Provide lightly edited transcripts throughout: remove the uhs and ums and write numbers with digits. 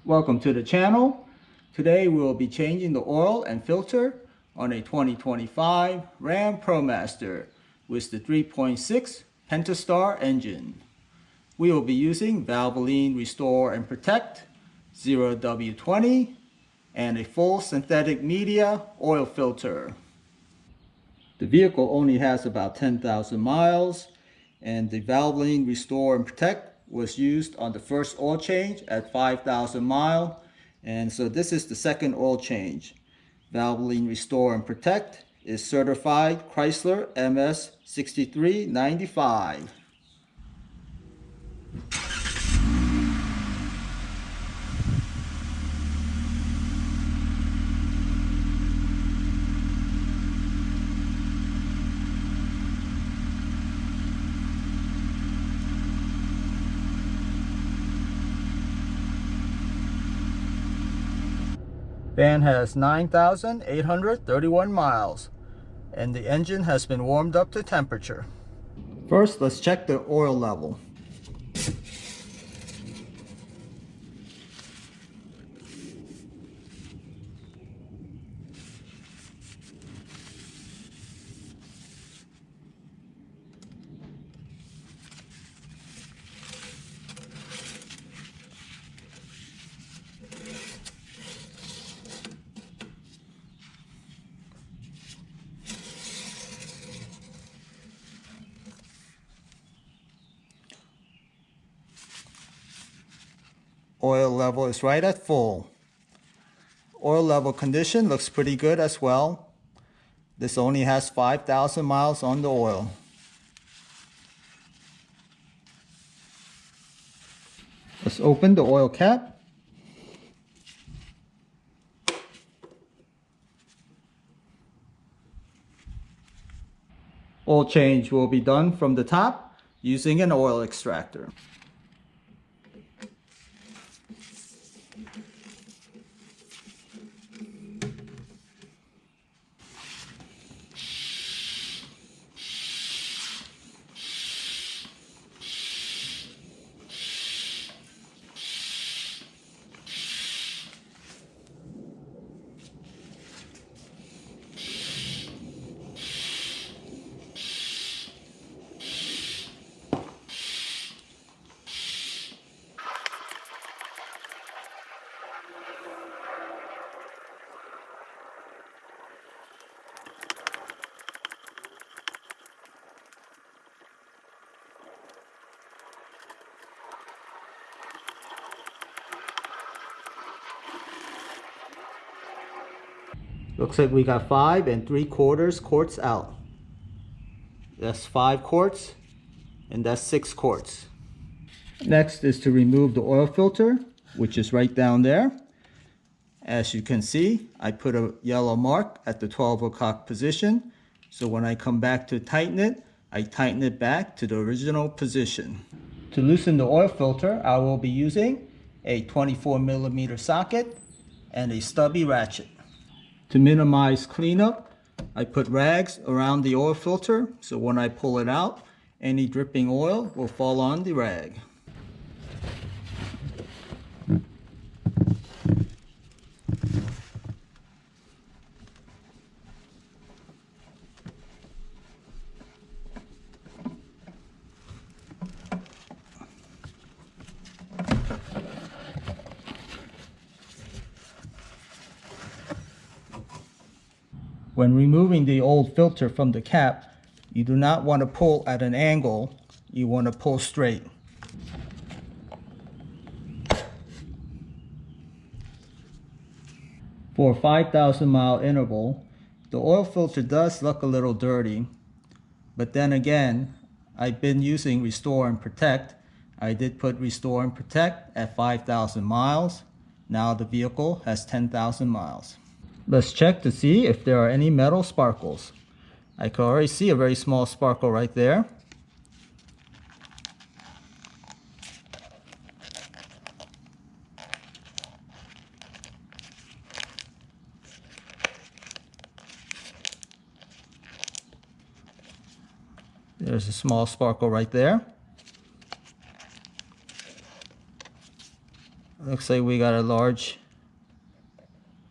Welcome to the channel. Today we will be changing the oil and filter on a 2025 RAM Promaster with the 3.6 Pentastar engine. We will be using Valvoline Restore and Protect 0W20 and a full synthetic media oil filter. The vehicle only has about 10,000 miles, and the Valvoline Restore and Protect was used on the first oil change at 5,000 miles, and so this is the second oil change. Valvoline Restore and Protect is certified Chrysler MS 6395. Van has 9,831 miles, and the engine has been warmed up to temperature. First, let's check the oil level. Oil level is right at full. Oil level condition looks pretty good as well. This only has 5,000 miles on the oil. Let's open the oil cap. Oil change will be done from the top using an oil extractor. Looks like we got 5 3/4 quarts out. That's 5 quarts, and that's 6 quarts. Next is to remove the oil filter, which is right down there. As you can see, I put a yellow mark at the 12 o'clock position. So when I come back to tighten it, I tighten it back to the original position. To loosen the oil filter, I will be using a 24mm socket and a stubby ratchet. To minimize cleanup, I put rags around the oil filter, so when I pull it out, any dripping oil will fall on the rag. When removing the old filter from the cap, you do not want to pull at an angle, you want to pull straight. For a 5,000 mile interval, the oil filter does look a little dirty, but then again, I've been using Restore and Protect. I did put Restore and Protect at 5,000 miles. Now the vehicle has 10,000 miles. Let's check to see if there are any metal sparkles. I can already see a very small sparkle right there. There's a small sparkle right there. Looks like we got a large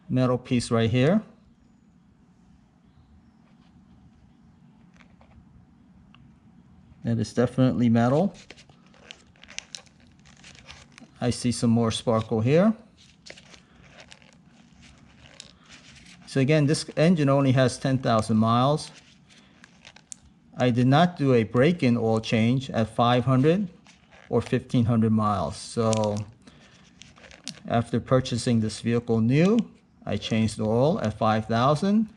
metal piece right here. That is definitely metal. I see some more sparkle here. So again, this engine only has 10,000 miles. I did not do a break-in oil change at 500 or 1,500 miles. So after purchasing this vehicle new, I changed the oil at 5,000.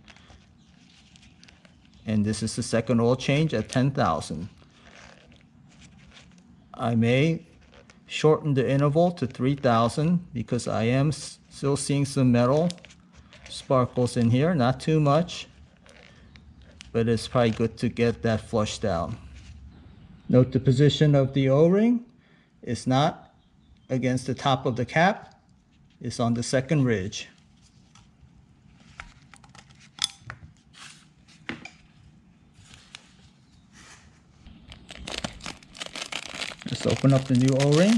And this is the second oil change at 10,000. I may shorten the interval to 3,000 because I am still seeing some metal sparkles in here, not too much, but it's probably good to get that flushed out. Note the position of the O-ring is not against the top of the cap, it's on the second ridge. Let's open up the new O-ring.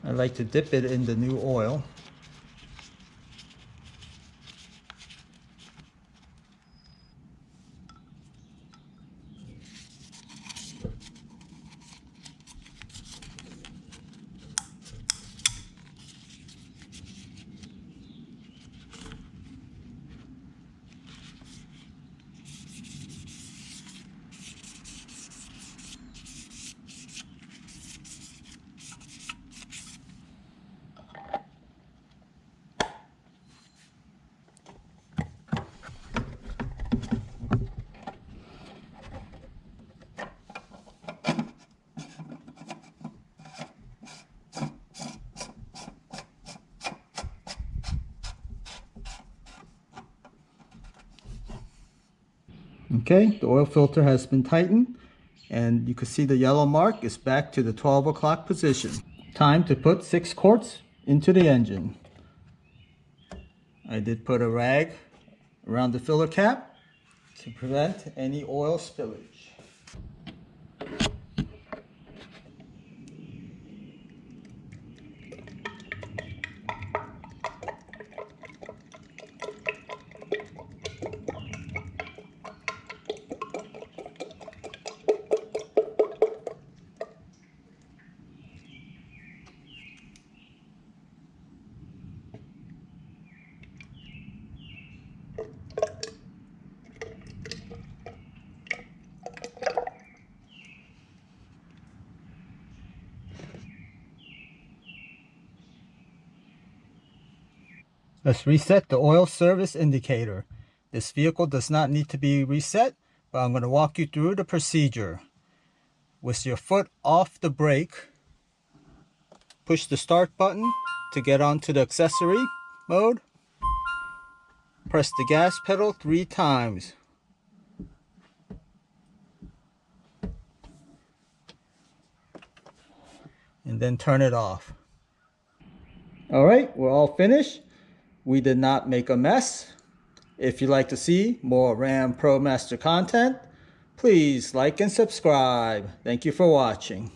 I like to dip it in the new oil. Okay, the oil filter has been tightened and you can see the yellow mark is back to the 12 o'clock position. Time to put 6 quarts into the engine. I did put a rag around the filler cap to prevent any oil spillage. Let's reset the oil service indicator. This vehicle does not need to be reset, but I'm going to walk you through the procedure. With your foot off the brake, push the start button to get onto the accessory mode. Press the gas pedal 3 times. And then turn it off. Alright, we're all finished. We did not make a mess. If you'd like to see more RAM Promaster content, please like and subscribe. Thank you for watching.